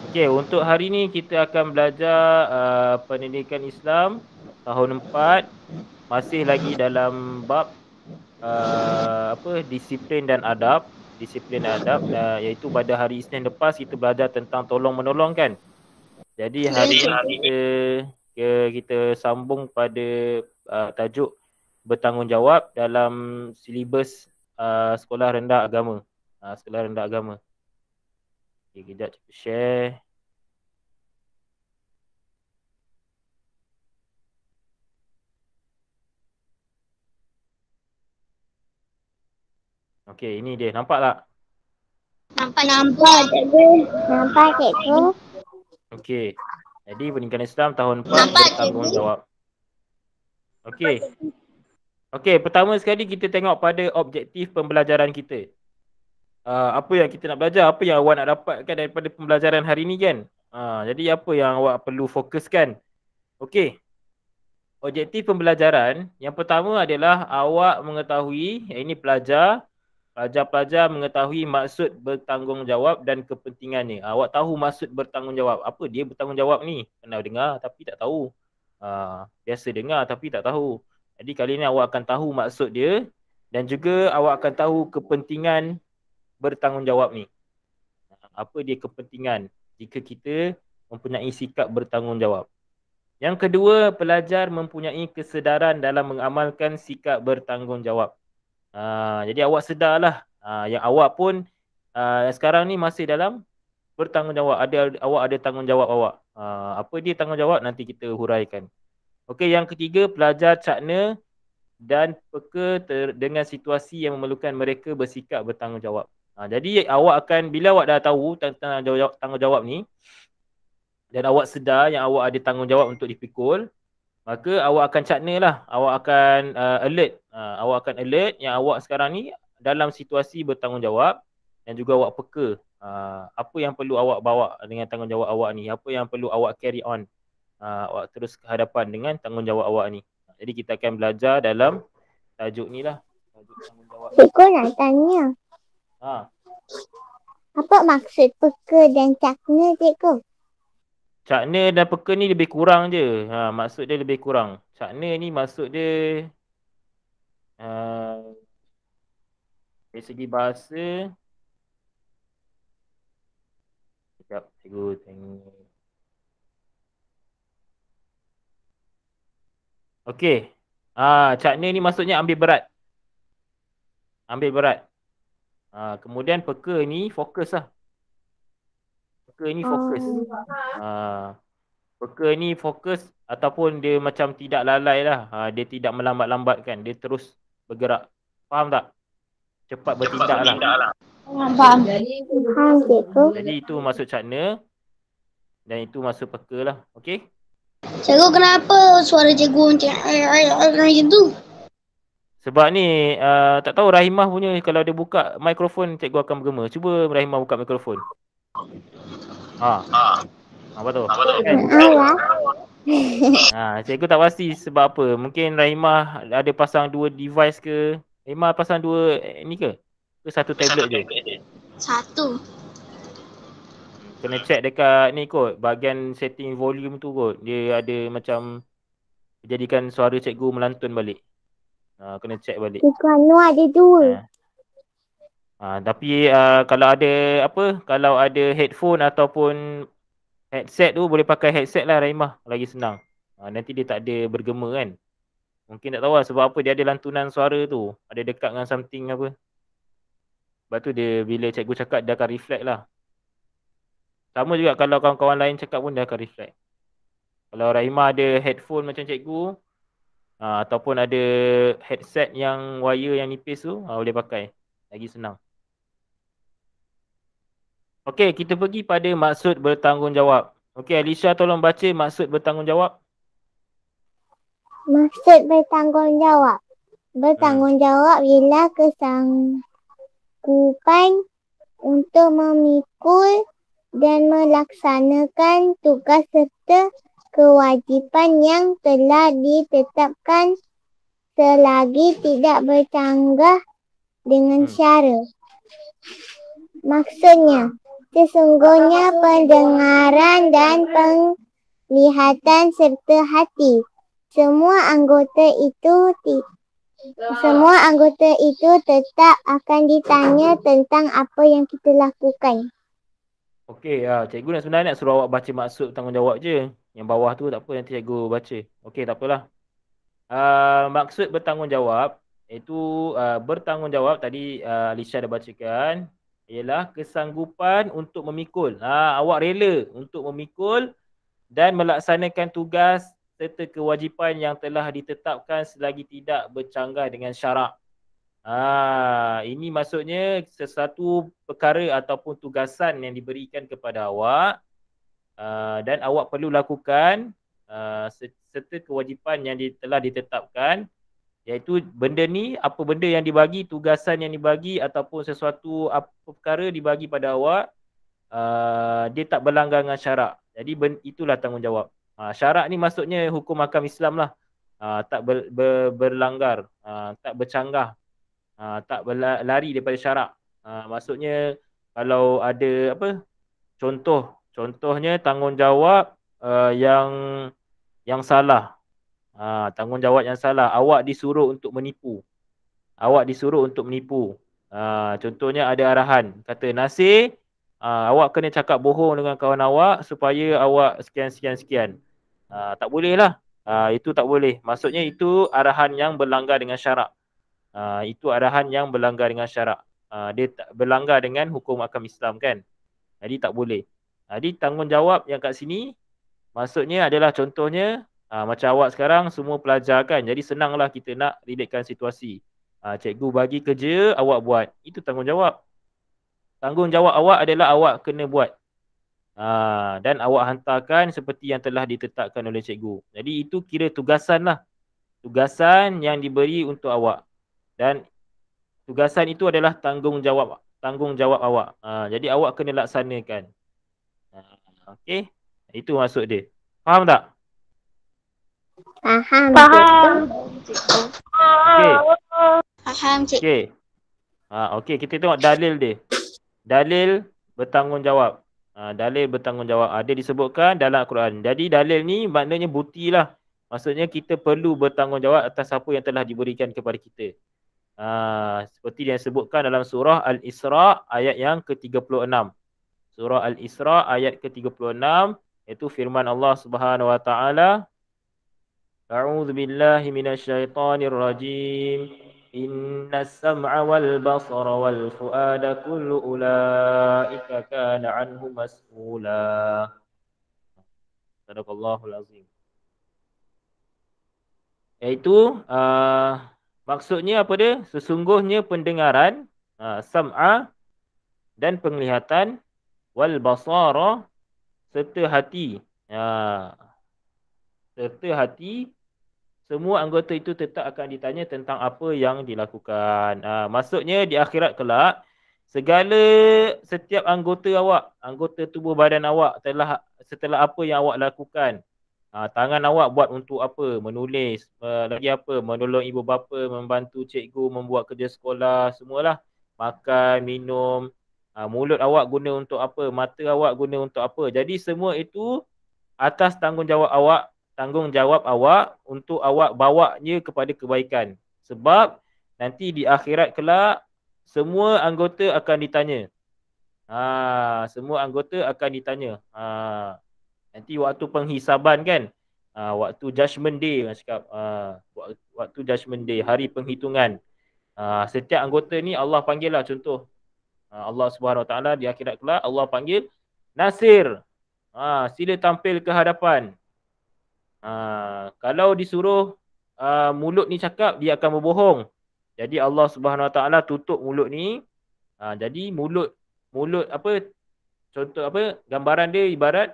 Okey, untuk hari ni kita akan belajar pendidikan Islam tahun 4, masih lagi dalam bab disiplin dan adab. Disiplin dan adab, iaitu pada hari Isnin lepas kita belajar tentang tolong menolong kan. Jadi hari ni kita sambung pada tajuk bertanggungjawab dalam silibus sekolah rendah agama. Sekolah rendah agama. Okay, kejap share. Okey, ini dia. Nampak tak? Nampak cikgu. Nampak cikgu. Okey. Jadi pendidikan Islam tahun 4 bertanggungjawab. Okey. Okey, pertama sekali kita tengok pada objektif pembelajaran kita. Apa yang kita nak belajar, apa yang awak nak dapatkan daripada pembelajaran hari ni kan? Jadi apa yang awak perlu fokuskan? Okey. Objektif pembelajaran yang pertama adalah awak mengetahui, ini pelajar-pelajar mengetahui maksud bertanggungjawab dan kepentingannya. Awak tahu maksud bertanggungjawab. Apa dia bertanggungjawab ni? Pernah dengar tapi tak tahu. Biasa dengar tapi tak tahu. Jadi kali ni awak akan tahu maksud dia dan juga awak akan tahu kepentingan bertanggungjawab ni. Apa dia kepentingan jika kita mempunyai sikap bertanggungjawab. Yang kedua, pelajar mempunyai kesedaran dalam mengamalkan sikap bertanggungjawab. Jadi awak sedarlah yang awak pun sekarang ni masih dalam bertanggungjawab. Awak ada tanggungjawab awak. Apa dia tanggungjawab nanti kita huraikan. Okey, yang ketiga, pelajar cakna dan peka dengan situasi yang memerlukan mereka bersikap bertanggungjawab. Jadi awak akan, bila awak dah tahu tentang tanggungjawab ni dan awak sedar yang awak ada tanggungjawab untuk dipikul, maka awak akan cakna lah, awak akan alert. Awak akan alert yang awak sekarang ni dalam situasi bertanggungjawab dan juga awak peka apa yang perlu awak bawa dengan tanggungjawab awak ni, apa yang perlu awak carry on, awak terus ke hadapan dengan tanggungjawab awak ni. Jadi kita akan belajar dalam tajuk ni lah, tajuk tanggungjawab. Cikgu nak tanya. Apa maksud peka dan cakna cikgu? Cakna dan peka ni lebih kurang je. Maksud dia lebih kurang. Cakna ni maksud dia dari segi bahasa. Sekejap, cikgu tengok. Okey. Cakna ni maksudnya ambil berat. Ambil berat. Kemudian peka ni fokus lah. Peka ni fokus. Peka ni fokus ataupun dia macam tidak lalai lah. Dia tidak melambat-lambatkan. Dia terus bergerak. Faham tak? Cepat bertindak lah. Faham. Faham cikgu. Jadi itu maksud cakna. Dan itu maksud peka lah. Okey? Cikgu, kenapa suara cikgu macam tu? Sebab ni tak tahu Rahimah punya, kalau dia buka mikrofon cikgu akan bergema. Cuba Rahimah buka mikrofon. Apa tu? Kan? Cikgu tak pasti sebab apa. Mungkin Rahimah ada pasang dua device ke? Rahimah pasang dua ni ke? Ke satu tablet je? Satu. Kena check dekat ni kot, bahagian setting volume tu kot. Dia ada macam jadikan suara cikgu melantun balik. Kena check balik. Cikgu Anu ada dua. Tapi kalau ada headphone ataupun headset tu, boleh pakai headset lah Rahimah, lagi senang. Nanti dia tak ada bergema kan. Mungkin tak tahu lah sebab apa dia ada lantunan suara tu. Ada dekat dengan something apa. Sebab tu dia bila cikgu cakap dia akan reflect lah. Sama juga kalau kawan-kawan lain cakap pun dia akan reflect. Kalau Rahimah ada headphone macam cikgu, ataupun ada headset yang wire yang nipis tu, boleh pakai. Lagi senang. Okey, kita pergi pada maksud bertanggungjawab. Okey, Alisha tolong baca maksud bertanggungjawab. Maksud bertanggungjawab. Bertanggungjawab ialah kesanggupan untuk memikul dan melaksanakan tugas serta kewajipan yang telah ditetapkan selagi tidak bercanggah dengan syarat. Maksudnya, Sesungguhnya pendengaran dan penglihatan serta hati. Semua anggota itu tetap akan ditanya tentang apa yang kita lakukan. Okey, cikgu sebenarnya nak suruh awak baca maksud tanggungjawab je. Yang bawah tu tak apa, nanti cikgu baca. Okey, tak apalah. Maksud bertanggungjawab iaitu bertanggungjawab tadi Alisha dah bacakan ialah kesanggupan untuk memikul. Awak rela untuk memikul dan melaksanakan tugas serta kewajipan yang telah ditetapkan selagi tidak bercanggah dengan syarak. Ini maksudnya sesuatu perkara ataupun tugasan yang diberikan kepada awak dan awak perlu lakukan serta kewajipan yang telah ditetapkan, iaitu benda ni, apa benda yang dibagi, tugasan yang dibagi ataupun sesuatu apa perkara dibagi pada awak, dia tak berlanggar dengan syarak. Jadi itulah tanggungjawab. Syarak ni maksudnya hukum hakam Islam lah. Tak berlanggar, tak bercanggah, tak berlari daripada syarak. Maksudnya kalau ada apa, contohnya tanggungjawab yang salah. Tanggungjawab yang salah, awak disuruh untuk menipu. Contohnya ada arahan, kata Nasir, awak kena cakap bohong dengan kawan awak supaya awak sekian. Tak boleh lah. Itu tak boleh. Maksudnya itu arahan yang berlanggar dengan syarak. Dia tak berlanggar dengan hukum hakam Islam kan. Jadi tak boleh. Jadi tanggungjawab yang kat sini maksudnya adalah contohnya macam awak sekarang semua pelajar kan. Jadi senanglah kita nak relaxkan situasi. Cikgu bagi kerja, awak buat. Itu tanggungjawab. Tanggungjawab awak adalah awak kena buat. Dan awak hantarkan seperti yang telah ditetapkan oleh cikgu. Jadi itu kira tugasan lah. Tugasan yang diberi untuk awak. Dan tugasan itu adalah tanggungjawab awak. Jadi awak kena laksanakan. Okey. Itu maksud dia. Faham tak? Faham. Okey. Faham, cik. Okey. Okey, kita tengok dalil dia. Dalil bertanggungjawab. Dalil bertanggungjawab ada disebutkan dalam Al-Quran. Jadi dalil ni maknanya bukti lah. Maksudnya kita perlu bertanggungjawab atas apa yang telah diberikan kepada kita. Seperti yang disebutkan dalam surah Al-Isra ayat yang ke-36. Surah Al-Isra ayat ke-36 iaitu firman Allah Subhanahu wa taala, A'udzu billahi minasyaitonir rajim. Innas sam'a wal basara wal fuada kullu ulaika kana anhu mas'ula. Sadaqallahul azim. Iaitu maksudnya apa dia? Sesungguhnya pendengaran, sam'a dan penglihatan, wal basara serta hati. Semua anggota itu tetap akan ditanya tentang apa yang dilakukan. Maksudnya di akhirat kelak, setiap anggota tubuh badan awak setelah apa yang awak lakukan. Tangan awak buat untuk apa? Menulis, lagi apa? Menolong ibu bapa, membantu cikgu, membuat kerja sekolah, semualah. Makan, minum. Mulut awak guna untuk apa? Mata awak guna untuk apa? Jadi semua itu atas tanggungjawab awak untuk awak bawanya kepada kebaikan. Sebab nanti di akhirat kelak semua anggota akan ditanya. Nanti waktu penghisaban kan. Waktu judgment day orang cakap. Waktu judgment day, hari penghitungan. Setiap anggota ni Allah panggil lah, contoh. Allah Subhanahu Wa Taala di akhirat kelak Allah panggil Nasir. Sila tampil ke hadapan. Kalau disuruh mulut ni cakap, dia akan berbohong. Jadi Allah Subhanahu Wa Taala tutup mulut ni. Jadi mulut apa, contoh apa, gambaran dia ibarat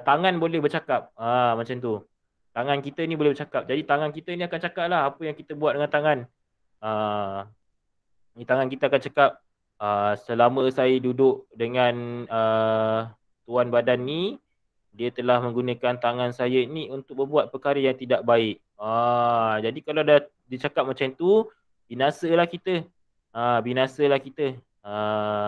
tangan boleh bercakap. Macam tu. Tangan kita ni boleh bercakap. Jadi tangan kita ni akan cakap lah apa yang kita buat dengan tangan. Ni tangan kita akan cakap, selama saya duduk dengan tuan badan ni, dia telah menggunakan tangan saya ni untuk berbuat perkara yang tidak baik. Jadi kalau dah dicakap macam tu, binasalah kita.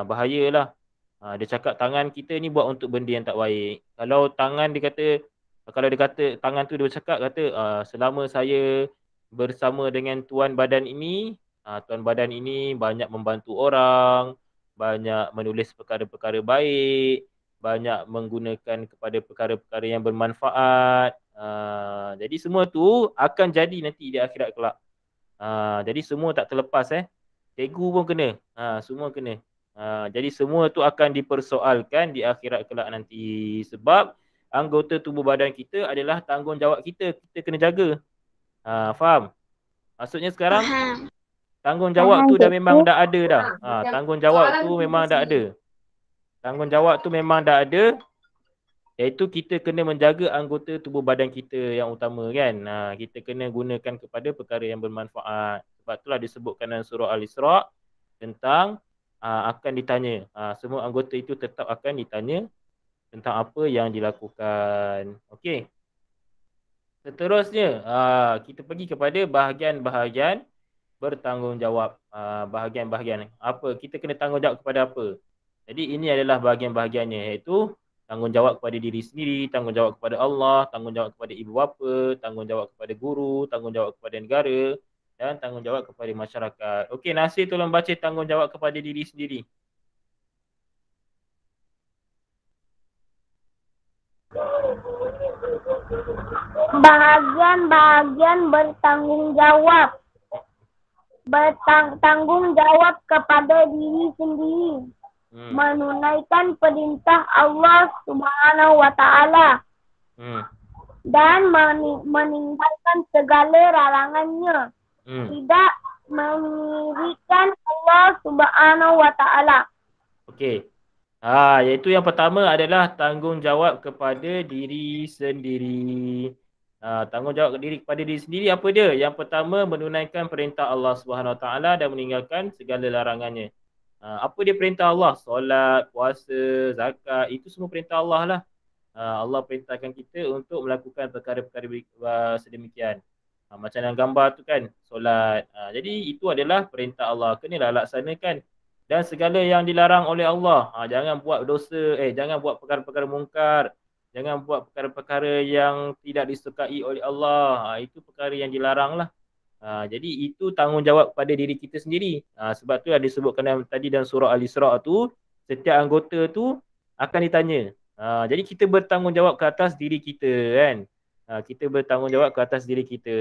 Bahayalah. Dia cakap tangan kita ni buat untuk benda yang tak baik. Kalau dia kata tangan tu dia bercakap kata selama saya bersama dengan tuan badan ini, tuan badan ini banyak membantu orang, banyak menulis perkara-perkara baik, banyak menggunakan kepada perkara-perkara yang bermanfaat. Jadi semua tu akan jadi nanti di akhirat kelak. Jadi semua tak terlepas Cikgu pun kena. Semua kena. Jadi semua tu akan dipersoalkan di akhirat kelak nanti. Sebab anggota tubuh badan kita adalah tanggungjawab kita. Kita kena jaga. Faham? Maksudnya sekarang Faham. tanggungjawab tu dah memang dah ada dah. Tanggungjawab tu memang dah ada. Tanggungjawab tu memang dah ada. Iaitu kita kena menjaga anggota tubuh badan kita yang utama kan. Kita kena gunakan kepada perkara yang bermanfaat. Sebab itulah disebutkan dalam surah Al-Isra' tentang akan ditanya. Semua anggota itu tetap akan ditanya tentang apa yang dilakukan. Okey. Seterusnya, kita pergi kepada bahagian-bahagian bertanggungjawab. Bahagian-bahagian. Apa? Kita kena tanggungjawab kepada apa? Jadi ini adalah bahagian-bahagiannya, iaitu tanggungjawab kepada diri sendiri, tanggungjawab kepada Allah, tanggungjawab kepada ibu bapa, tanggungjawab kepada guru, tanggungjawab kepada negara dan tanggungjawab kepada masyarakat. Okey, Nasir tolong baca tanggungjawab kepada diri sendiri. Bahagian-bahagian bertanggungjawab. Bertanggungjawab kepada diri sendiri. Menunaikan perintah Allah Subhanahu wa Ta'ala dan meninggalkan segala larangannya. Tidak menyirikan Allah Subhanahu wa Ta'ala. Okey. Iaitu yang pertama adalah tanggungjawab kepada diri sendiri. Tanggungjawab kepada diri sendiri apa dia? Yang pertama menunaikan perintah Allah Subhanahu wa Ta'ala dan meninggalkan segala larangannya. Apa dia perintah Allah? Solat, puasa, zakat, itu semua perintah Allah lah. Allah perintahkan kita untuk melakukan perkara-perkara sedemikian. Macam dalam gambar tu kan, solat. Jadi itu adalah perintah Allah. Kenalah laksanakan. Dan segala yang dilarang oleh Allah. Jangan buat dosa, jangan buat perkara-perkara mungkar. Jangan buat perkara-perkara yang tidak disukai oleh Allah. Itu perkara yang dilarang lah. Jadi itu tanggungjawab pada diri kita sendiri. Sebab tu ada disebutkan tadi dalam surah Al-Isra' tu, setiap anggota tu akan ditanya. Jadi kita bertanggungjawab ke atas diri kita kan. Kita bertanggungjawab ke atas diri kita.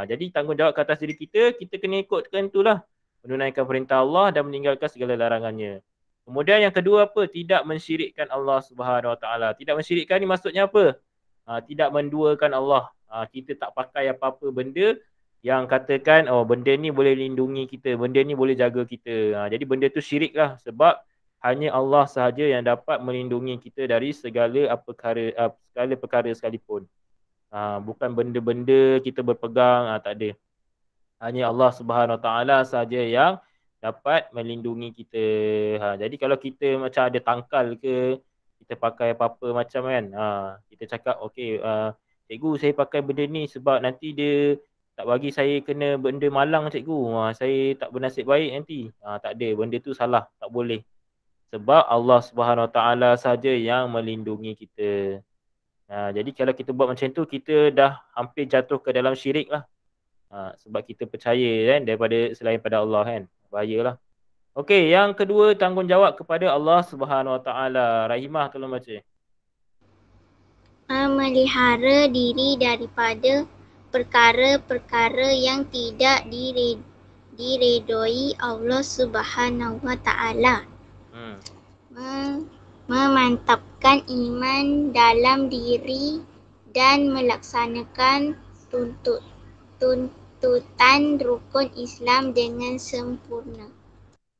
Jadi tanggungjawab ke atas diri kita, kita kena ikutkan itulah. Menunaikan perintah Allah dan meninggalkan segala larangannya. Kemudian yang kedua apa? Tidak mensyirikkan Allah Subhanahu Wa Ta'ala. Tidak mensyirikkan ni maksudnya apa? Tidak menduakan Allah. Kita tak pakai apa-apa benda yang katakan benda ni boleh lindungi kita, benda ni boleh jaga kita. Jadi benda tu syirik lah sebab hanya Allah sahaja yang dapat melindungi kita dari segala perkara sekalipun. Bukan benda-benda kita berpegang, tak ada. Hanya Allah Subhanahu Wa Ta'ala sahaja yang dapat melindungi kita. Jadi kalau kita macam ada tangkal ke, kita pakai apa-apa macam kan, kita cakap okey, cikgu saya pakai benda ni sebab nanti dia tak bagi saya kena benda malang cikgu. Saya tak bernasib baik nanti. Tak ada, benda tu salah, tak boleh. Sebab Allah Subhanahu Wa Ta'ala sahaja yang melindungi kita. Jadi kalau kita buat macam tu, kita dah hampir jatuh ke dalam syirik lah. Sebab kita percaya kan daripada selain pada Allah kan. Bahayalah. Okey, yang kedua tanggungjawab kepada Allah Subhanahu Wa Ta'ala. Rahimah tolong baca. Memelihara diri daripada perkara-perkara yang tidak diredoi Allah Subhanahu Wa Ta'ala. Memantapkan iman dalam diri dan melaksanakan tuntutan rukun Islam dengan sempurna.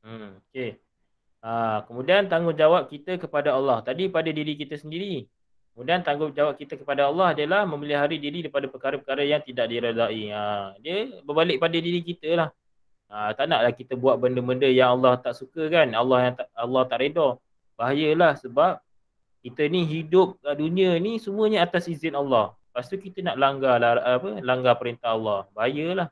Okey. Kemudian tanggungjawab kita kepada Allah. Tadi pada diri kita sendiri. Kemudian tanggungjawab kita kepada Allah adalah memelihara diri daripada perkara-perkara yang tidak diredai. Dia berbalik pada diri kita lah. Tak naklah kita buat benda-benda yang Allah tak suka kan. Allah tak reda. Bahayalah sebab kita ni hidup kat dunia ni semuanya atas izin Allah. Lepas tu kita nak langgar perintah Allah. Bahayalah.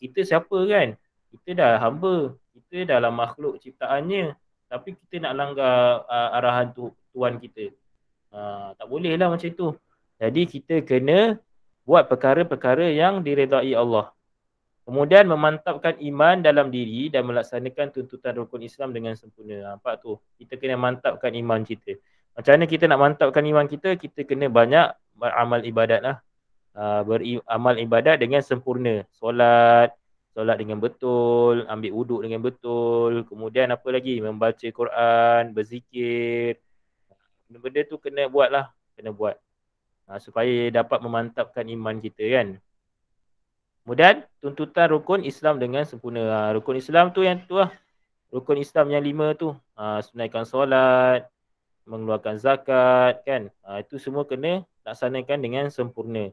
Kita siapa kan? Kita dah hamba. Kita dalam makhluk ciptaannya. tapi kita nak langgar arahan tuan kita. Tak boleh lah macam tu. Jadi kita kena buat perkara-perkara yang diredai Allah. Kemudian memantapkan iman dalam diri dan melaksanakan tuntutan rukun Islam dengan sempurna. Nampak tu? Kita kena mantapkan iman kita. Macam mana kita nak mantapkan iman kita? Kita kena banyak beramal ibadat lah. Beramal ibadat dengan sempurna. Solat dengan betul, ambil wuduk dengan betul. Kemudian apa lagi? Membaca Quran, berzikir. Benda-benda tu kena buat lah. Kena buat. Supaya dapat memantapkan iman kita kan. Kemudian tuntutan rukun Islam dengan sempurna. Rukun Islam tu yang tu lah. Rukun Islam yang 5 tu. Sunaikan solat, mengeluarkan zakat kan. Itu semua kena laksanakan dengan sempurna.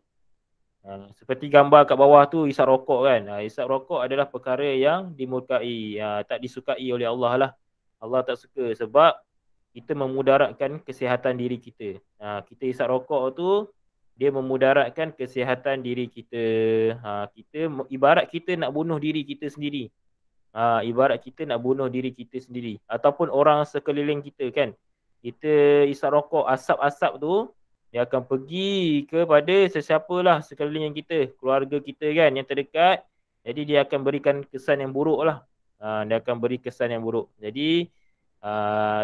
Seperti gambar kat bawah tu isap rokok kan. Isap rokok adalah perkara yang dimurkai. Tak disukai oleh Allah lah. Allah tak suka sebab kita memudaratkan kesihatan diri kita. Kita isap rokok tu dia memudaratkan kesihatan diri kita. Ibarat kita nak bunuh diri kita sendiri. Ibarat kita nak bunuh diri kita sendiri. Ataupun orang sekeliling kita kan. Kita isap rokok, asap-asap tu, dia akan pergi kepada sesiapalah sekeliling kita. Keluarga kita kan yang terdekat. Jadi dia akan berikan kesan yang buruk lah. Dia akan beri kesan yang buruk. Jadi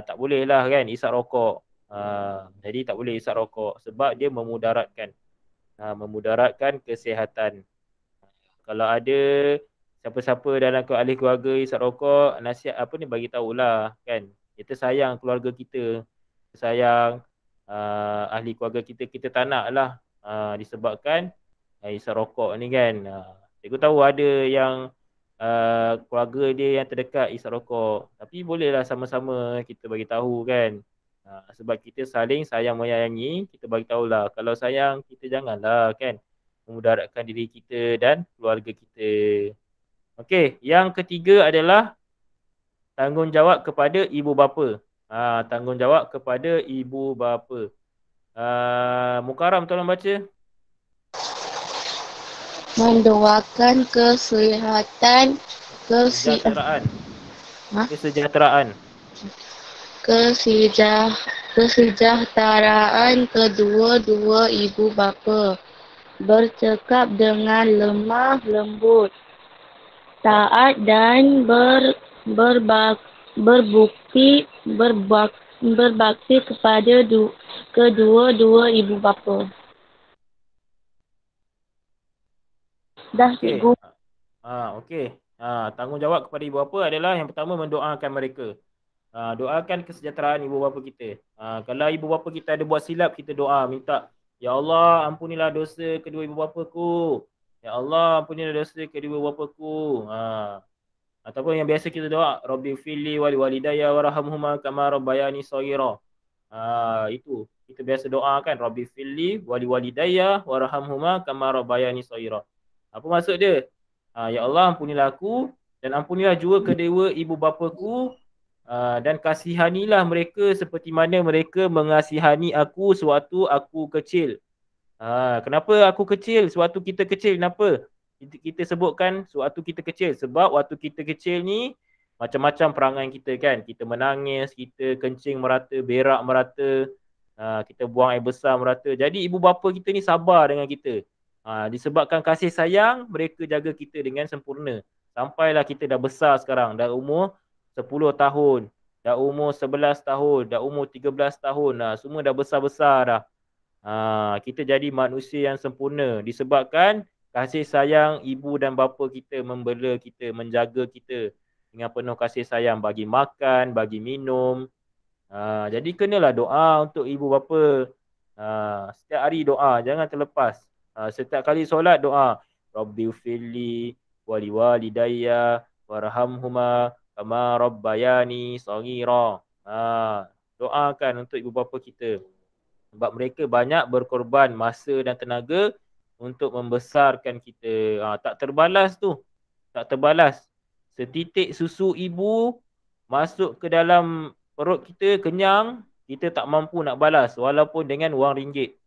tak boleh lah kan isap rokok. Jadi tak boleh isap rokok sebab dia memudaratkan kesihatan. Kalau ada siapa-siapa dalam ahli keluarga isap rokok, nasihat bagi tahulah kan. Kita sayang keluarga kita, sayang ahli keluarga kita tak nak lah disebabkan isap rokok ni kan. Cikgu tahu ada yang keluarga dia yang terdekat isap rokok, tapi bolehlah sama-sama kita bagi tahu kan. Sebab kita saling sayang menyayangi, kita bagi tahulah kalau sayang kita janganlah kan memudaratkan diri kita dan keluarga kita. Okey, yang ketiga adalah tanggungjawab kepada ibu bapa. Tanggungjawab kepada ibu bapa. Mukarram tolong baca. Mendoakan kesihatan, kesejahteraan kedua-dua ibu bapa, bercakap dengan lemah lembut, taat dan berbakti kepada kedua-dua ibu bapa. Dah cikgu. Okey. Tanggungjawab kepada ibu bapa adalah yang pertama mendoakan mereka. Doakan kesejahteraan ibu bapa kita. Kalau ibu bapa kita ada buat silap, kita doa minta, ya Allah ampunilah dosa kedua ibu bapaku. Ya Allah ampunilah dosa kedua ibu bapaku. Ataupun yang biasa kita doa, Rabbi fili wali walidayya warhamhuma kama rabbayani shaghira. Itu kita biasa doa kan, Rabbi fili wali walidayya warhamhuma kama rabbayani shaghira. Apa maksud dia? Ya Allah ampunilah aku dan ampunilah juga kedua ibu bapaku. Dan kasihanilah mereka seperti mana mereka mengasihani aku sewaktu aku kecil. Kenapa aku kecil? Sewaktu kita kecil, kenapa? Kita sebutkan sewaktu kita kecil. Sebab waktu kita kecil ni macam-macam perangai kita kan. Kita menangis, kita kencing merata, berak merata, kita buang air besar merata. Jadi ibu bapa kita ni sabar dengan kita. Disebabkan kasih sayang, mereka jaga kita dengan sempurna. Sampailah kita dah besar sekarang, dah umur 10 tahun, dah umur 11 tahun, dah umur 13 tahun, semua dah besar-besar dah. Kita jadi manusia yang sempurna disebabkan kasih sayang ibu dan bapa kita membela kita, menjaga kita dengan penuh kasih sayang, bagi makan, bagi minum. Jadi kenalah doa untuk ibu bapa. Setiap hari doa, jangan terlepas. Setiap kali solat doa, Rabbi ufirli wali walidayya warhamhuma kama rabbayani shaghira. Doakan untuk ibu bapa kita. Sebab mereka banyak berkorban masa dan tenaga untuk membesarkan kita. Tak terbalas tu. Tak terbalas. Setitik susu ibu masuk ke dalam perut kita kenyang, kita tak mampu nak balas walaupun dengan wang ringgit.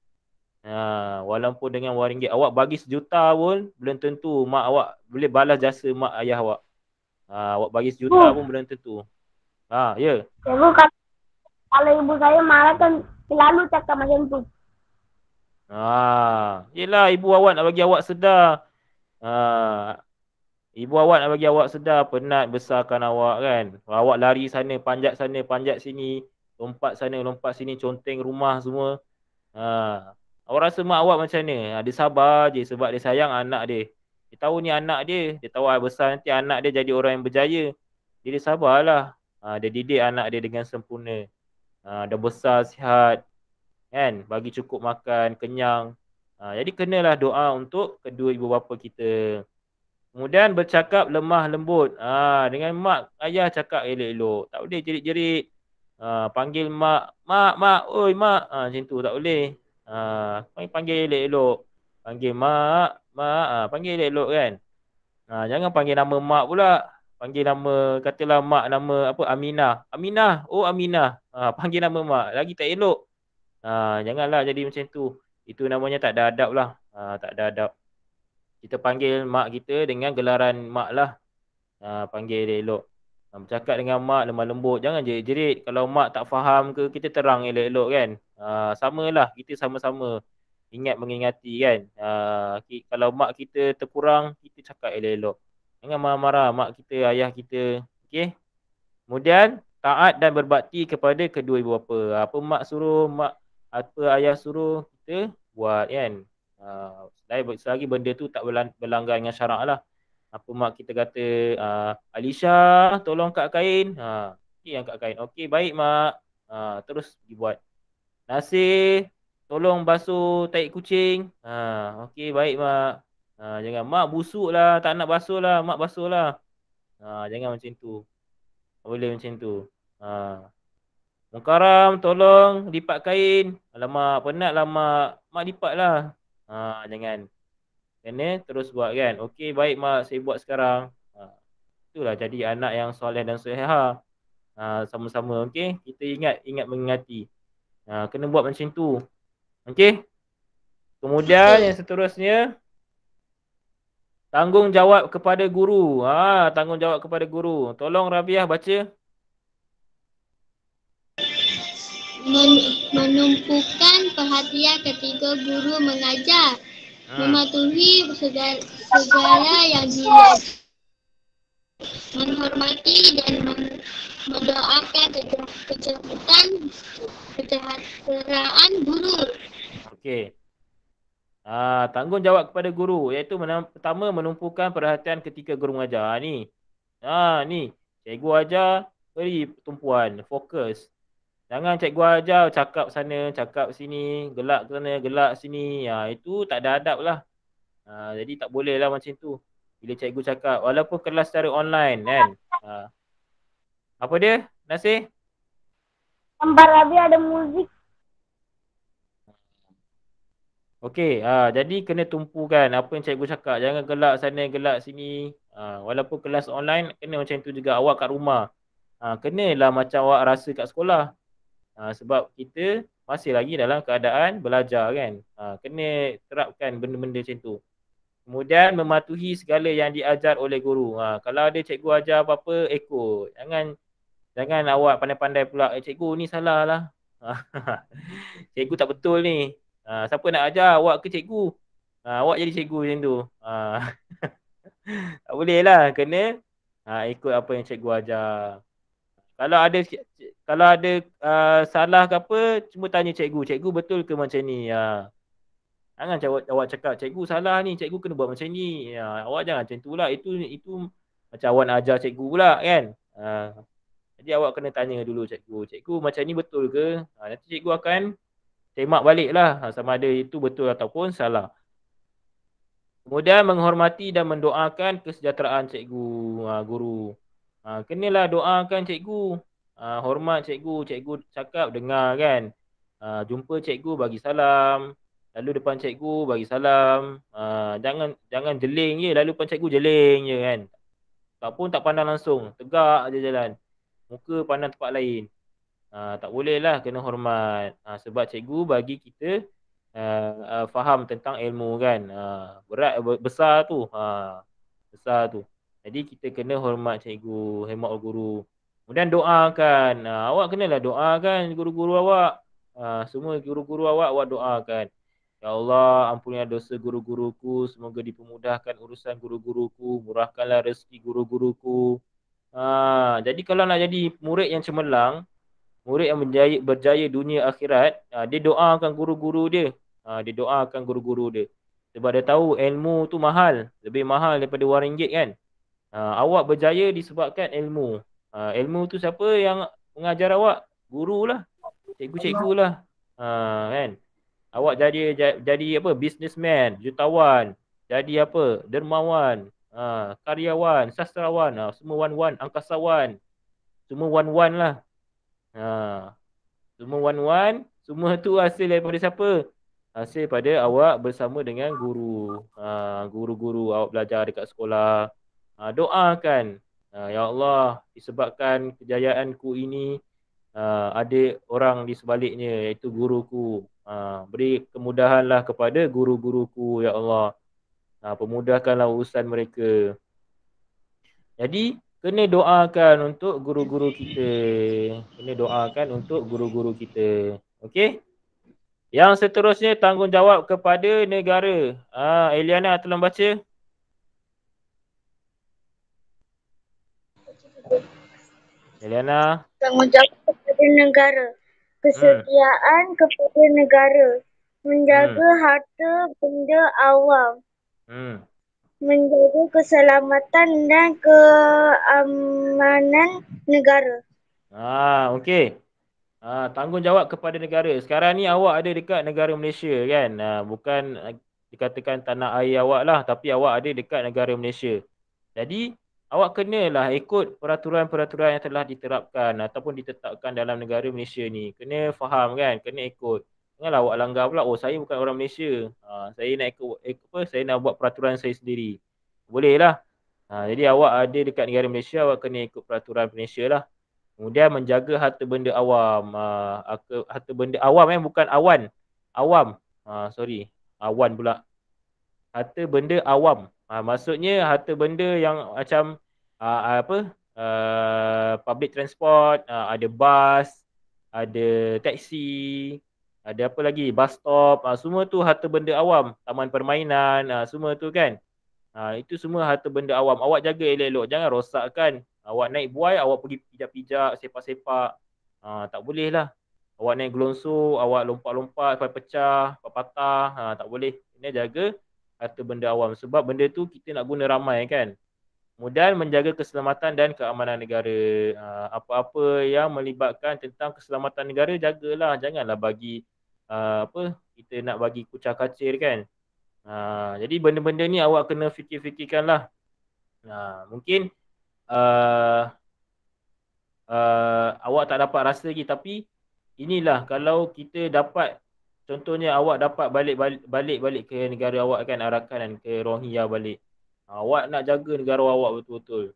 Walaupun dengan wang ringgit. Awak bagi 1 juta pun belum tentu mak awak boleh balas jasa mak ayah awak. Awak bagi 1 juta pun belum tentu. Ya. Cikgu, kalau ibu saya marah kan selalu cakap macam tu. Yelah ibu awak nak bagi awak sedar. Ibu awak nak bagi awak sedar, penat besarkan awak kan. Awak lari sana, panjat sini, lompat sana, lompat sini, conteng rumah semua. Awak rasa mak awak macam mana? Dia sabar je sebab dia sayang anak dia. Dia tahu ni anak dia. Dia tahu besar nanti anak dia jadi orang yang berjaya. Dia sabarlah. Dia didik anak dia dengan sempurna. Dah besar, sihat. Kan? Bagi cukup makan, kenyang. Jadi kenalah doa untuk kedua ibu bapa kita. Kemudian bercakap lemah lembut. Dengan mak, ayah cakap elok-elok. Tak boleh jerit-jerit. Panggil mak, oi mak. Macam tu tak boleh. Panggil elok-elok. Panggil mak, panggil elok-elok kan. Jangan panggil nama mak pula. Panggil nama, katalah mak nama apa, Aminah. Aminah, oh Aminah. Panggil nama mak, lagi tak elok. Janganlah jadi macam tu. Itu namanya tak ada adab lah. Tak ada adab. Kita panggil mak kita dengan gelaran mak lah. Panggil dia elok. Bercakap dengan mak lemah lembut. Jangan jerit-jerit. Kalau mak tak faham ke, kita terang elok-elok kan. Samalah. Kita sama-sama ingat mengingati kan. Kalau mak kita terkurang, kita cakap elok-elok. Jangan marah-marah mak kita, ayah kita. Okay. Kemudian, taat dan berbakti kepada kedua ibu bapa. Apa mak suruh, apa ayah suruh, kita buat kan. Selagi benda tu tak berlanggar dengan syarak lah. Apa mak kita kata, Alisha tolong kat kain. Okay, angkat kain. Okey, baik mak. Terus pergi buat. Nasir tolong basuh tahi kucing. Okey, baik mak. Jangan mak busuk lah, tak nak basuh lah, mak basuh lah. Jangan macam tu. Tak boleh macam tu. Mukaram tolong lipat kain. Alamak, penat lah mak. Mak lipat lah. Jangan. Kena terus buat kan. Okey, baik mak, saya buat sekarang. Itulah jadi anak yang soleh dan soleha. Sama-sama, okey. Kita ingat mengingati. Kena buat macam tu. Okey. Kemudian yang seterusnya, tanggungjawab kepada guru. Tanggungjawab kepada guru. Tolong Rabiah baca. Menumpukan perhatian ketika guru mengajar. Mematuhi segala yang dilihat. Menghormati dan mendoakan kesejahteraan guru. Okey. Tanggungjawab kepada guru, iaitu pertama menumpukan perhatian ketika guru mengajar. Ni cikgu ajar, beri tumpuan, fokus. Jangan cikgu ajar cakap sana, cakap sini, gelak sana, gelak sini. Itu tak ada adab lah. Jadi tak boleh lah macam tu. Bila cikgu cakap, walaupun kelas secara online kan. Apa dia, Nasir? Gambar Rabi ada muzik. Okey, jadi kena tumpukan apa yang cikgu cakap. Jangan gelak sana, gelak sini. Walaupun kelas online, kena macam tu juga. Awak kat rumah, kenalah macam awak rasa kat sekolah. Sebab kita masih lagi dalam keadaan belajar kan. Kena terapkan benda-benda macam tu. Kemudian mematuhi segala yang diajar oleh guru. Kalau ada cikgu ajar apa-apa, ikut. Jangan awak pandai-pandai pula, cikgu ni salah lah. Cikgu tak betul ni. Siapa nak ajar, awak ke cikgu? Awak jadi cikgu macam tu. Tak boleh lah, kena ikut apa yang cikgu ajar. Kalau ada salah ke apa, cuma tanya cikgu. Cikgu betul ke macam ni? Jangan awak cakap, cikgu salah ni, cikgu kena buat macam ni. Awak jangan macam tu lah. Itu macam awak nak ajar cikgu pula kan. Jadi awak kena tanya dulu cikgu. Cikgu macam ni betul ke? Nanti cikgu akan semak balik lah. Sama ada itu betul ataupun salah. Kemudian menghormati dan mendoakan kesejahteraan cikgu, guru. Kenalah doakan cikgu. Hormat cikgu. Cikgu cakap, dengar kan. Jumpa cikgu, bagi salam. Lalu depan cikgu, bagi salam. Jangan jeling je. Lalu depan cikgu, jeling je kan. Tak pun tak pandang langsung. Tegak je jalan. Muka pandang tempat lain. Tak boleh lah, kena hormat. Sebab cikgu bagi kita faham tentang ilmu kan. Berat, besar tu. Besar tu. Jadi kita kena hormat cikgu, hormat guru. Kemudian doakan. Awak kenalah doakan guru-guru awak. Semua guru-guru awak doakan. Ya Allah, ampunilah dosa guru-guruku. Semoga dipermudahkan urusan guru-guruku. Murahkanlah rezeki guru-guruku. Jadi kalau nak jadi murid yang cemerlang, murid yang berjaya dunia akhirat, dia doakan guru-guru dia. Dia doakan guru-guru dia. Sebab dia tahu ilmu tu mahal. Lebih mahal daripada RM1 kan. Awak berjaya disebabkan ilmu. Ilmu tu siapa yang mengajar awak? Guru lah. Cikgu-cikgu lah. Kan? Awak jadi apa? Businessman, jutawan. Jadi apa? Dermawan, karyawan, sastrawan. Semua wan-wan, angkasawan. Semua wan-wan lah. Semua wan-wan. Semua tu hasil daripada siapa? Hasil pada awak bersama dengan guru. Guru-guru awak belajar dekat sekolah. Doakan. Ya Allah, disebabkan kejayaanku ini ada orang di sebaliknya, iaitu guruku. Beri kemudahanlah kepada guru-guruku, ya Allah. Pemudahkanlah urusan mereka. Jadi, kena doakan untuk guru-guru kita. Kena doakan untuk guru-guru kita. Okey? Yang seterusnya, tanggungjawab kepada negara. Eliana, tolong baca. Eliana. Tanggungjawab kepada negara. Kesetiaan kepada negara. Menjaga harta benda awam. Menjaga keselamatan dan keamanan negara. Okey. Tanggungjawab kepada negara. Sekarang ni awak ada dekat negara Malaysia kan. Bukan dikatakan tanah air awak lah, tapi awak ada dekat negara Malaysia. Jadi awak kenalah ikut peraturan-peraturan yang telah diterapkan ataupun ditetapkan dalam negara Malaysia ni. Kena faham kan, kena ikut. Janganlah awak langgar pula, saya bukan orang Malaysia. Saya nak saya nak buat peraturan saya sendiri. Boleh lah. Jadi awak ada dekat negara Malaysia, awak kena ikut peraturan Malaysia lah. Kemudian menjaga harta benda awam. Harta benda awam bukan awan. Awam. Sorry. Awan pula. Harta benda awam. Maksudnya harta benda yang macam public transport, ada bas, ada taksi, ada apa lagi, bus stop, semua tu harta benda awam. Taman permainan, semua tu kan. Itu semua harta benda awam. Awak jaga elok-elok, jangan rosakkan. Awak naik buai, awak pergi pijak-pijak, sepak-sepak. Tak boleh lah. Awak naik gelonsor, awak lompat-lompat sampai pecah, sampai patah. Tak boleh. Kena jaga harta benda awam. Sebab benda tu kita nak guna ramai kan. Kemudian menjaga keselamatan dan keamanan negara. Apa-apa yang melibatkan tentang keselamatan negara, jagalah. Janganlah bagi kita nak bagi kucar kacir kan. Jadi benda-benda ni awak kena fikir-fikirkan lah. Mungkin awak tak dapat rasa lagi, tapi inilah kalau kita dapat, contohnya awak dapat balik ke negara awak kan, Arakan ke Rohingya balik. Awak nak jaga negara awak betul-betul.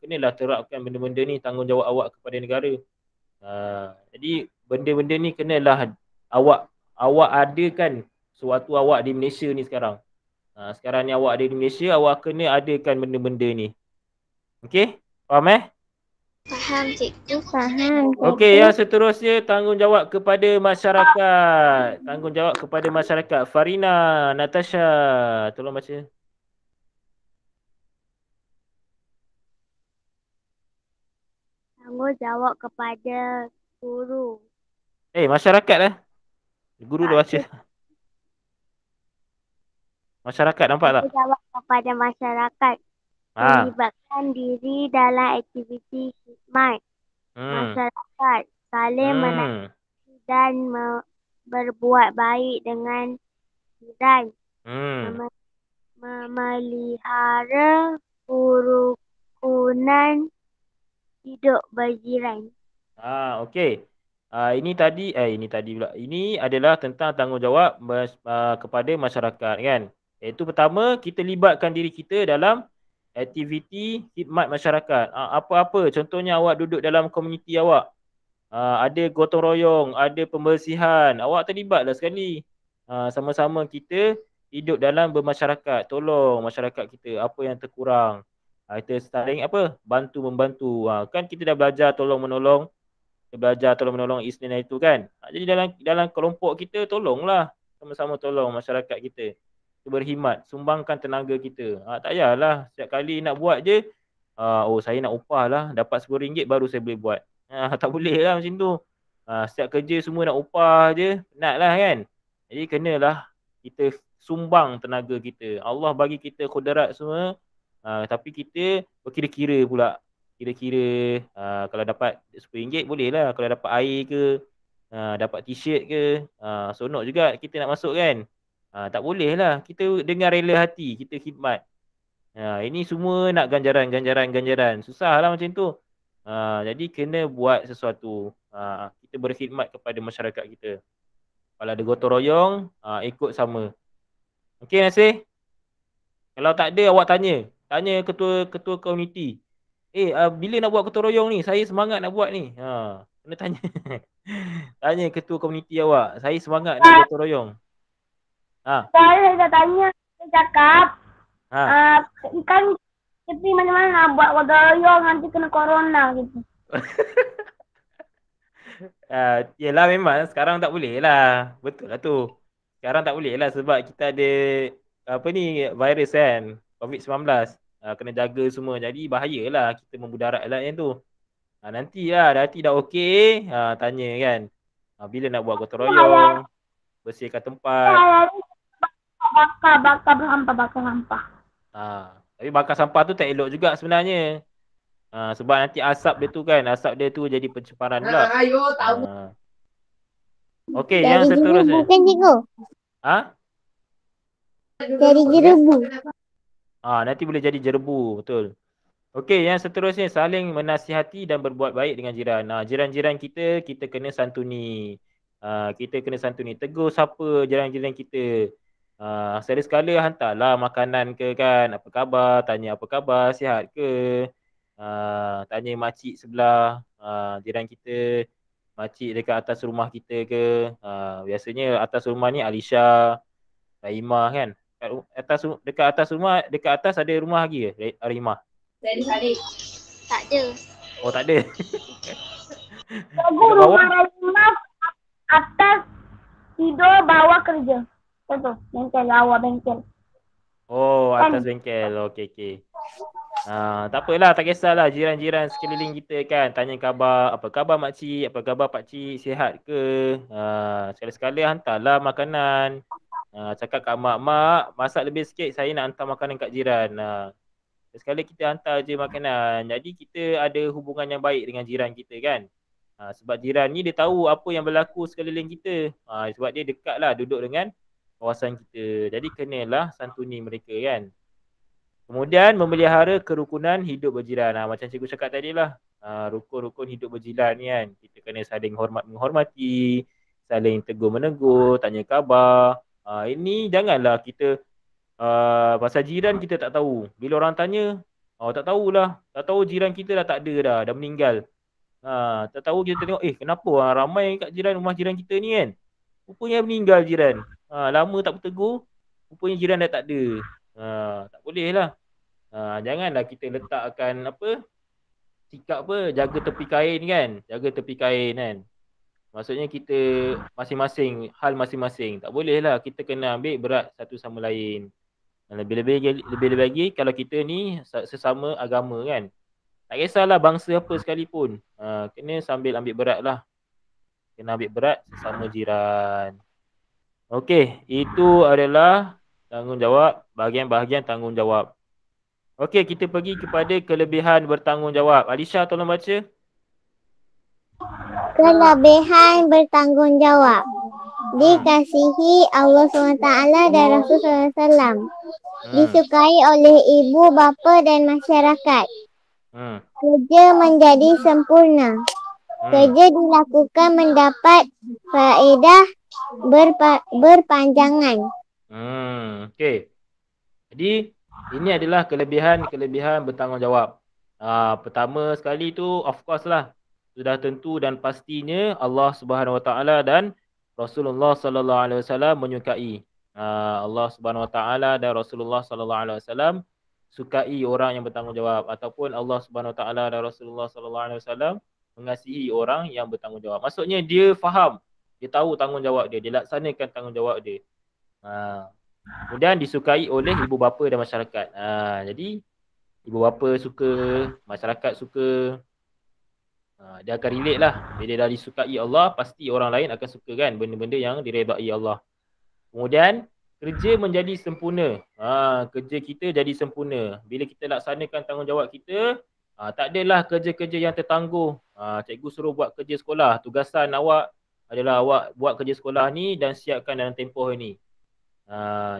Kenalah terapkan benda-benda ni, tanggungjawab awak kepada negara. Jadi benda-benda ni kenalah awak adakan sewaktu awak di Malaysia ni sekarang. Sekarang ni awak ada di Malaysia, awak kena adakan benda-benda ni. Okey? Faham Faham, cikgu. Faham. Okey, yang seterusnya tanggungjawab kepada masyarakat. Tanggungjawab kepada masyarakat. Farina, Natasha, tolong baca. Tanggungjawab kepada guru. Masyarakat lah. Guru dah baca. Masyarakat, nampak tak? Tanggungjawab kepada masyarakat. Melibatkan diri dalam aktiviti khidmat masyarakat, saling menasihati dan berbuat baik dengan jiran, memelihara kerukunan hidup berjiran. Okey. Ini adalah tentang tanggungjawab kepada masyarakat kan. Iaitu pertama, kita libatkan diri kita dalam aktiviti khidmat masyarakat. Apa-apa, contohnya awak duduk dalam komuniti awak. Ada gotong royong, ada pembersihan. Awak terlibatlah sekali. Sama-sama kita hidup dalam bermasyarakat. Tolong masyarakat kita apa yang terkurang. Kita saling apa? Bantu membantu. Kan kita dah belajar tolong menolong, kita belajar tolong menolong Isnin itu kan. Jadi dalam kelompok kita tolonglah, sama-sama tolong masyarakat kita. Kita berkhidmat, sumbangkan tenaga kita. Tak payahlah setiap kali nak buat je, oh saya nak upah lah, dapat RM10 baru saya boleh buat. Tak boleh lah macam tu. Setiap kerja semua nak upah je, penat lah kan. Jadi kenalah kita sumbang tenaga kita. Allah bagi kita kudarat semua, tapi kita berkira-kira pula. Kira-kira kalau dapat RM10 boleh lah. Kalau dapat air ke, dapat t-shirt ke, sonok juga kita nak masuk kan. Tak boleh lah. Kita dengan rela hati, kita khidmat. Ini semua nak ganjaran. Susah lah macam tu. Jadi kena buat sesuatu. Kita berkhidmat kepada masyarakat kita. Kalau ada gotong royong, ikut sama. Okey Nasir? Kalau tak ada awak tanya ketua komuniti. Bila nak buat gotong royong ni? Saya semangat nak buat ni. Kena tanya. Tanya ketua komuniti awak. Saya semangat nak gotong royong. Saya dah tanya, saya cakap, kan kita mana-mana nak buat gotong royong nanti kena corona gitu. Yelah memang sekarang tak boleh lah. Betul lah tu. Sekarang tak boleh lah sebab kita ada virus kan, COVID-19. Kena jaga semua. Jadi bahayalah kita membudarat lah yang tu. Nanti dah okey, tanya kan. Bila nak buat gotong royong, bersihkan tempat. Bakar sampah. Tapi bakar sampah tu tak elok juga sebenarnya. Sebab nanti asap dia tu jadi pencemaran pula. Okey, yang seterusnya. Bukan cikgu. Jadi jerebu. Nanti boleh jadi jerebu, betul. Okey, yang seterusnya saling menasihati dan berbuat baik dengan jiran. Jiran-jiran kita kena santuni. Tegur siapa jiran-jiran kita. Sekali-sekala hantarlah makanan ke kan. Apa khabar? Tanya apa khabar, sihat ke? Tanya makcik sebelah, jiran kita, makcik dekat atas rumah kita ke. Biasanya atas rumah ni Alisha, Rahimah kan. Dekat atas ada rumah lagi ke Rahimah? Tak ada. Oh tak ada. Rumah Rahimah atas tidur, bawah kerja. Betul, bengkel, bawah bengkel. Oh, atas bengkel. Okey. Tak apalah, tak kisahlah jiran-jiran sekeliling kita kan. Tanya khabar, apa khabar makcik, apa khabar pakcik, sihat ke? Sekali-sekala hantarlah makanan. Cakap kat mak, masak lebih sikit, saya nak hantar makanan kat jiran. Sekali kita hantar je makanan. Jadi kita ada hubungan yang baik dengan jiran kita kan. Sebab jiran ni dia tahu apa yang berlaku sekeliling kita. Sebab dia dekat lah duduk dengan kawasan kita. Jadi kenalah santuni mereka kan. Kemudian memelihara kerukunan hidup berjiran. Macam cikgu cakap tadi lah. Rukun-rukun hidup berjiran ni kan. Kita kena saling menghormati, saling tegur-menegur, tanya khabar. Ini janganlah kita pasal jiran kita tak tahu. Bila orang tanya, tak tahulah. Tak tahu jiran kita dah tak ada dah meninggal. Tak tahu kita tengok, kenapa ramai kat rumah jiran kita ni kan. Rupanya meninggal jiran. Lama tak bertegur, rupanya jiran dah tak ada. Tak boleh lah. Janganlah kita letakkan sikap jaga tepi kain kan. Jaga tepi kain kan. Maksudnya kita masing-masing, hal masing-masing. Tak boleh lah, kita kena ambil berat satu sama lain. Lebih-lebih lagi kalau kita ni sesama agama kan. Tak kisahlah bangsa apa sekalipun. Kena sambil ambil berat lah. Kena ambil berat sesama jiran. Okey, itu adalah tanggungjawab, bahagian-bahagian tanggungjawab. Okey, kita pergi kepada kelebihan bertanggungjawab. Alisha tolong baca. Kelebihan bertanggungjawab. Dikasihi Allah SWT dan Rasul SAW. Disukai oleh ibu, bapa dan masyarakat. Kerja menjadi sempurna. Kerja dilakukan mendapat faedah berpanjangan. Okey. Jadi ini adalah kelebihan bertanggungjawab. Pertama sekali tu of course lah, sudah tentu dan pastinya Allah Subhanahu Wa Taala dan Rasulullah Sallallahu Alaihi Wasallam menyukai. Allah Subhanahu Wa Taala dan Rasulullah Sallallahu Alaihi Wasallam sukai orang yang bertanggungjawab, ataupun Allah Subhanahu Wa Taala dan Rasulullah Sallallahu Alaihi Wasallam mengasihi orang yang bertanggungjawab. Maksudnya dia faham, dia tahu tanggungjawab dia, dia laksanakan tanggungjawab dia. Kemudian disukai oleh ibu bapa dan masyarakat. Jadi ibu bapa suka, masyarakat suka. Dia akan relate lah. Bila dah disukai Allah, pasti orang lain akan suka kan benda-benda yang diredai Allah. Kemudian kerja menjadi sempurna. Kerja kita jadi sempurna. Bila kita laksanakan tanggungjawab kita, tak adalah kerja-kerja yang tertangguh. Cikgu suruh buat kerja sekolah. Tugasan awak adalah awak buat kerja sekolah ni dan siapkan dalam tempoh ni.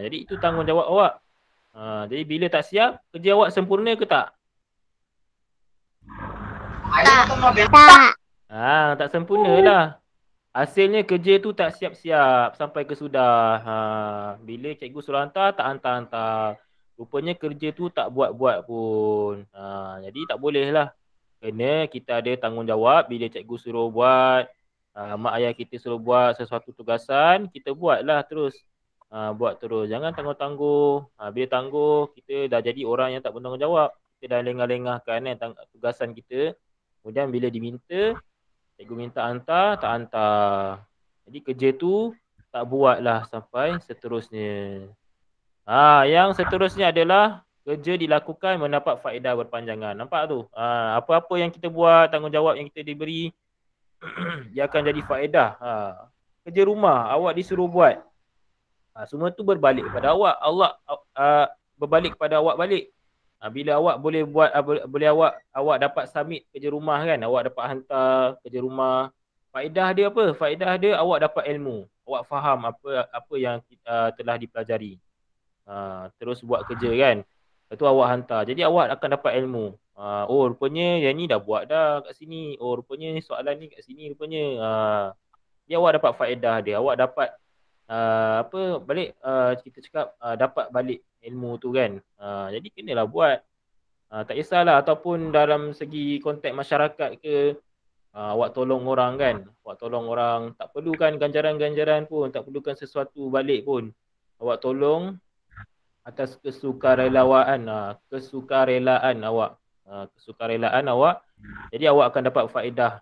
Jadi itu tanggungjawab awak. Jadi bila tak siap, kerja awak sempurna ke tak? Tak. Tak sempurna lah. Hasilnya kerja tu tak siap-siap sampai ke sudah. Bila cikgu suruh hantar, tak hantar-hantar. Rupanya kerja tu tak buat-buat pun. Jadi tak boleh lah. Kena kita ada tanggungjawab bila cikgu suruh buat. Mak ayah kita suruh buat sesuatu tugasan, kita buatlah terus. Buat terus. Jangan tangguh-tangguh. Bila tangguh, kita dah jadi orang yang tak bertanggungjawab. Kita dah lengah-lengahkan tugasan kita. Kemudian bila diminta, cikgu minta hantar, tak hantar. Jadi kerja tu tak buatlah sampai seterusnya. Yang seterusnya adalah kerja dilakukan mendapat faedah berpanjangan. Nampak tu? Apa-apa yang kita buat, tanggungjawab yang kita diberi, dia akan jadi faedah. Kerja rumah, awak disuruh buat. Semua tu berbalik kepada awak. Allah berbalik kepada awak balik. Bila awak boleh buat, boleh awak dapat submit kerja rumah kan, awak dapat hantar kerja rumah. Faedah dia apa? Faedah dia awak dapat ilmu. Awak faham apa yang telah dipelajari. Terus buat kerja kan. Lepas tu awak hantar. Jadi awak akan dapat ilmu. Rupanya yang ni dah buat dah kat sini. Rupanya soalan ni kat sini rupanya. Jadi awak dapat faedah dia. Awak dapat kita cakap dapat balik ilmu tu kan. Jadi kenalah buat. Tak kisahlah ataupun dalam segi konteks masyarakat ke, awak tolong orang kan. Awak tolong orang, tak perlukan ganjaran-ganjaran pun, tak perlukan sesuatu balik pun. Awak tolong atas kesukarelaan awak. Kesukarelaan awak. Jadi awak akan dapat faedah.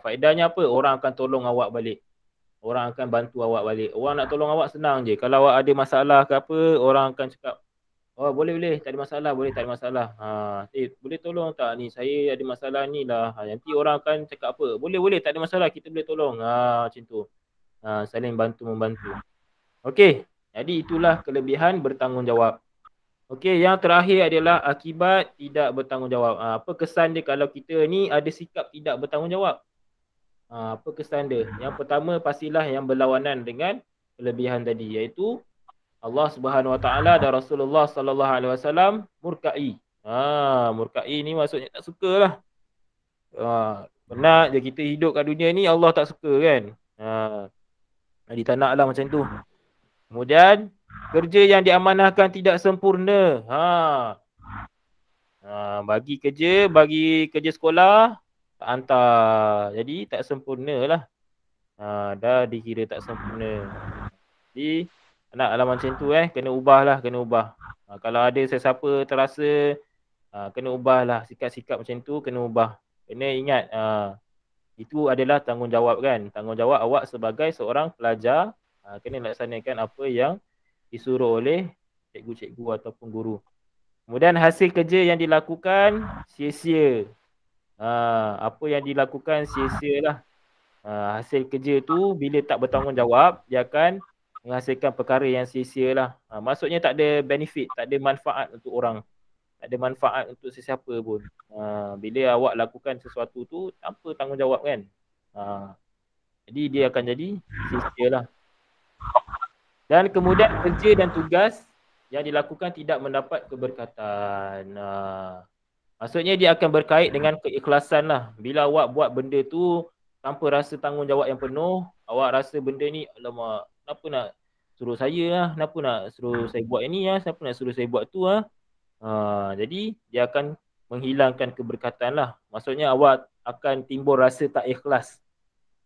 Faedahnya apa? Orang akan tolong awak balik. Orang akan bantu awak balik. Orang nak tolong awak senang je. Kalau awak ada masalah ke apa, orang akan cakap, boleh, tak ada masalah, tak ada masalah. Boleh tolong tak ni? Saya ada masalah ni lah. Nanti orang akan cakap apa? Boleh, tak ada masalah, kita boleh tolong. Macam tu. Saling bantu-membantu. Okey. Jadi itulah kelebihan bertanggungjawab. Okey, yang terakhir adalah akibat tidak bertanggungjawab. Apa kesan dia kalau kita ni ada sikap tidak bertanggungjawab? Apa kesan dia? Yang pertama pastilah yang berlawanan dengan kelebihan tadi, iaitu Allah Subhanahu Wa Taala dan Rasulullah Sallallahu Alaihi Wasallam murkai. Murkai ni maksudnya tak sukalah. Penat je kita hidup kat dunia ni, Allah tak suka kan. Jadi tak naklah macam tu. Kemudian kerja yang diamanahkan tidak sempurna. Bagi kerja sekolah tak hantar. Jadi tak sempurna lah. Dah dikira tak sempurna. Jadi naklah macam tu kena ubah. Kalau ada sesiapa terasa kena ubahlah sikap-sikap macam tu, kena ubah. Kena ingat itu adalah tanggungjawab kan. Tanggungjawab awak sebagai seorang pelajar, kena laksanakan apa yang disuruh oleh cikgu-cikgu ataupun guru. Kemudian hasil kerja yang dilakukan sia-sia. Apa yang dilakukan sia-sia lah. Hasil kerja tu bila tak bertanggungjawab, dia akan menghasilkan perkara yang sia-sia lah. Maksudnya tak ada benefit, tak ada manfaat untuk orang. Tak ada manfaat untuk sesiapa pun. Bila awak lakukan sesuatu tu tanpa tanggungjawab kan. Jadi dia akan jadi sia-sia lah. Dan kemudian kerja dan tugas yang dilakukan tidak mendapat keberkatan. Maksudnya dia akan berkait dengan keikhlasan lah. Bila awak buat benda tu tanpa rasa tanggungjawab yang penuh, awak rasa benda ni, alamak, kenapa nak suruh saya lah, kenapa nak suruh saya buat ini lah, kenapa nak suruh saya buat tu lah. Jadi dia akan menghilangkan keberkatan lah. Maksudnya awak akan timbul rasa tak ikhlas.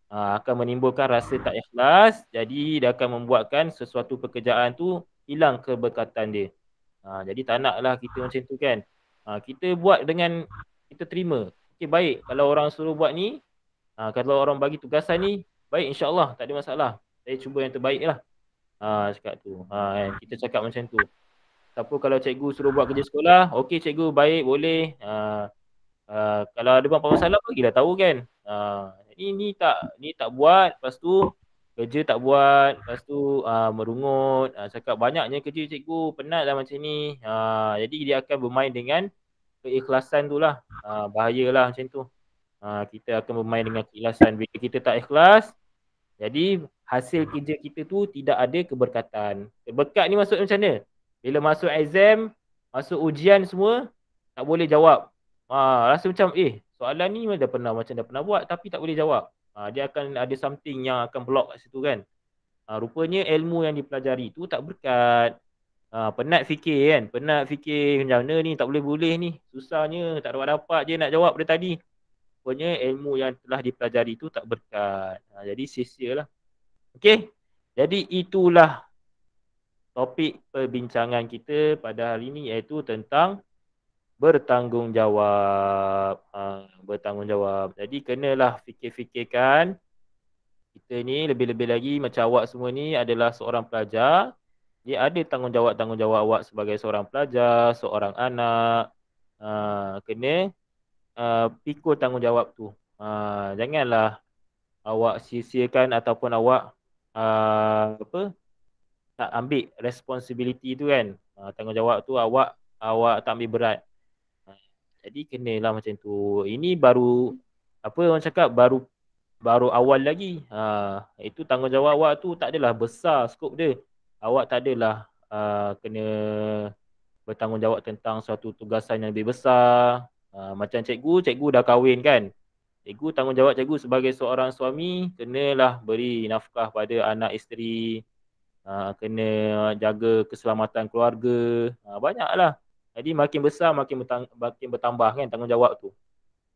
Akan menimbulkan rasa tak ikhlas. Jadi dia akan membuatkan sesuatu pekerjaan tu hilang keberkatan dia. Jadi tak naklah kita macam tu kan. Kita buat dengan kita terima. Okey, baik. Kalau orang suruh buat ni, kalau orang bagi tugasan ni, baik, insya-Allah tak ada masalah. Saya cuba yang terbaik lah. Cakap tu. Kan? Kita cakap macam tu. Siapa kalau cikgu suruh buat kerja sekolah, okey cikgu, baik, boleh. Kalau ada apa masalah, bagilah tahu kan. Ni tak buat, lepas tu kerja tak buat, lepas tu merungut, cakap banyaknya kerja cikgu, penat lah macam ni. Jadi dia akan bermain dengan keikhlasan tu lah. Bahayalah macam tu. Kita akan bermain dengan keikhlasan. Bila kita tak ikhlas, jadi hasil kerja kita tu tidak ada keberkatan. Berkat ni maksud macam mana? Bila masuk exam, masuk ujian semua, tak boleh jawab. Rasa macam soalan ni dah pernah buat tapi tak boleh jawab. Dia akan ada something yang akan block kat situ kan. Rupanya ilmu yang dipelajari tu tak berkat. Penat fikir kan. Penat fikir macam mana ni, tak boleh ni. Susahnya, tak dapat je nak jawab dari tadi. Rupanya ilmu yang telah dipelajari tu tak berkat. Jadi sia-sia lah. Okey. Jadi itulah topik perbincangan kita pada hari ini, iaitu tentang bertanggungjawab. Bertanggungjawab. Jadi kenalah fikir-fikirkan kita ni lebih-lebih lagi macam awak semua ni adalah seorang pelajar. Dia ada tanggungjawab awak sebagai seorang pelajar, seorang anak. Kena pikul tanggungjawab tu. Janganlah awak sia-siakan ataupun awak tak ambil responsibility tu kan. Tanggungjawab tu awak tak ambil berat. Jadi kenalah macam tu. Ini baru orang cakap baru awal lagi. Itu tanggungjawab awak tu tak adalah besar skop dia. Awak tak adalah kena bertanggungjawab tentang suatu tugasan yang lebih besar. Macam cikgu dah kahwin kan. Cikgu, tanggungjawab cikgu sebagai seorang suami, kenalah beri nafkah pada anak isteri, kena jaga keselamatan keluarga, banyaklah. Jadi makin besar makin bertambah kan tanggungjawab tu.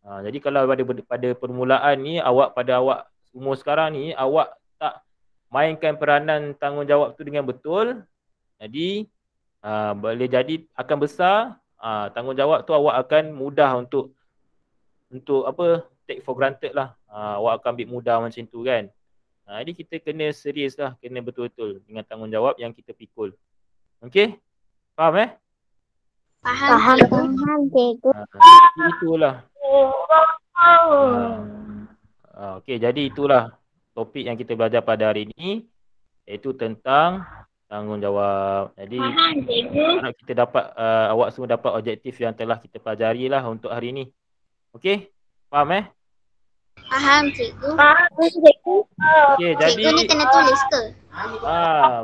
Jadi kalau pada permulaan ni, pada awak umur sekarang ni, awak tak mainkan peranan tanggungjawab tu dengan betul, jadi boleh jadi akan besar, tanggungjawab tu awak akan mudah untuk take for granted lah. Awak akan ambil mudah macam tu kan. Jadi kita kena serius lah, kena betul-betul dengan tanggungjawab yang kita pikul. Okey? Faham Faham cikgu. Itulah. Okey, jadi itulah topik yang kita belajar pada hari ini, iaitu tentang tanggungjawab. Jadi harap kita dapat awak semua dapat objektif yang telah kita pelajari lah untuk hari ini. Okey? Faham Faham cikgu. Okey, jadi Cikgu ni kena tulis ke?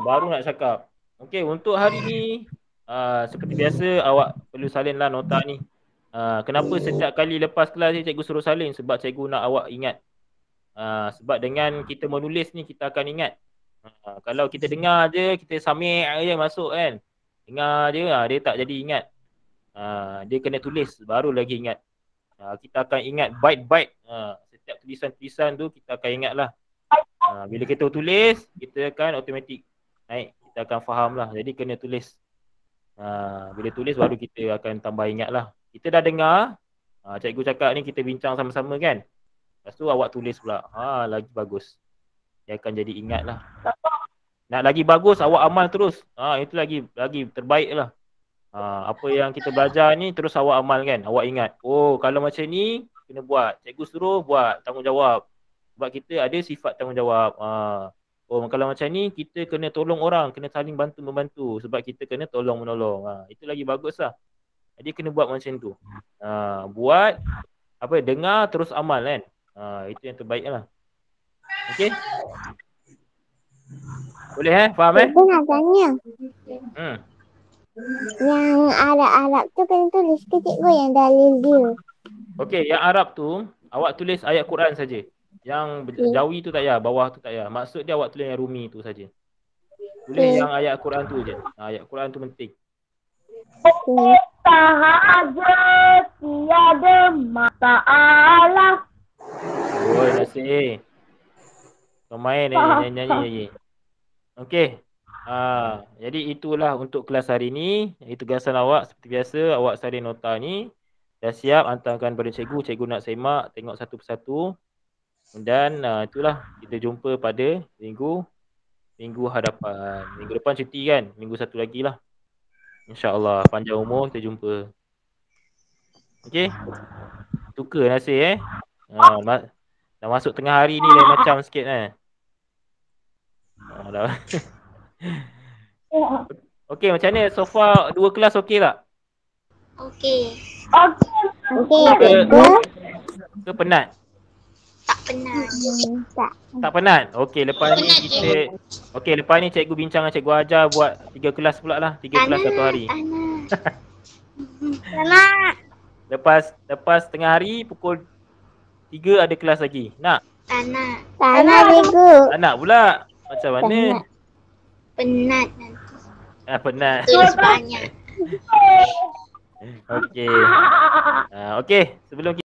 baru nak cakap. Okey, untuk hari ni seperti biasa awak perlu salinlah nota ni. Kenapa setiap kali lepas kelas ni cikgu suruh salin? Sebab cikgu nak awak ingat. Sebab dengan kita menulis ni kita akan ingat. Kalau kita dengar je, kita samik je masuk kan. Dengar je, dia tak jadi ingat. Dia kena tulis baru lagi ingat. Kita akan ingat bait-bait. Setiap tulisan-tulisan tu kita akan ingat lah. Bila kita tulis, kita akan automatik naik. Kita akan faham lah. Jadi kena tulis. Bila tulis baru kita akan tambah ingat lah. Kita dah dengar, cikgu cakap ni kita bincang sama-sama kan. Lepas tu awak tulis pula. Lagi bagus. Dia akan jadi ingat lah. Nak lagi bagus, awak amal terus. Itu lagi terbaik lah. Apa yang kita belajar ni terus awak amal kan. Awak ingat, kalau macam ni kena buat. Cikgu suruh buat, tanggungjawab. Sebab kita ada sifat tanggungjawab. Kalau macam ni kita kena tolong orang, kena saling bantu-membantu. Sebab kita kena tolong-menolong. Itu lagi bagus lah. Jadi kena buat macam tu. Buat, dengar terus amal kan. Itu yang terbaik lah. Okey? Boleh faham Cikgu nak tanya. Yang Arab-Arab tu kena tulis ke cikgu yang dalil dia? Okey, yang Arab tu awak tulis ayat Quran saja. Yang Jawi tu tak payah, bawah tu tak payah. Maksud dia awak tulis yang Rumi tu saja. Tulis yang ayat Quran tu je. Ayat Quran tu penting. Sahaja tiada masalah. Nasib. Kau main nyanyi. Okey. Jadi itulah untuk kelas hari ni. Itu tugasan awak seperti biasa. Awak salin nota ni. Dah siap, hantarkan pada cikgu. Cikgu nak semak, tengok satu persatu. Dan itulah, kita jumpa pada minggu hadapan. Minggu depan cuti kan? Minggu satu lagi lah. InsyaAllah, panjang umur kita jumpa. Okay? Tukar nasib dah masuk tengah hari ni lain macam sikit dah. Okay, macam ni? So far 2 kelas okey tak? Okey. Ke penat? Tak penat. Tak penat? Okey, lepas ni kita... Okey, lepas ni cikgu bincang dengan cikgu ajar buat 3 kelas pula lah. 3 kelas satu hari. Lepas tengah hari pukul 3 ada kelas lagi. Nak? Tak nak cikgu. Tak nak pula. Macam mana? Penat nanti. Penat. Terus banyak. Okey. Okey, sebelum kita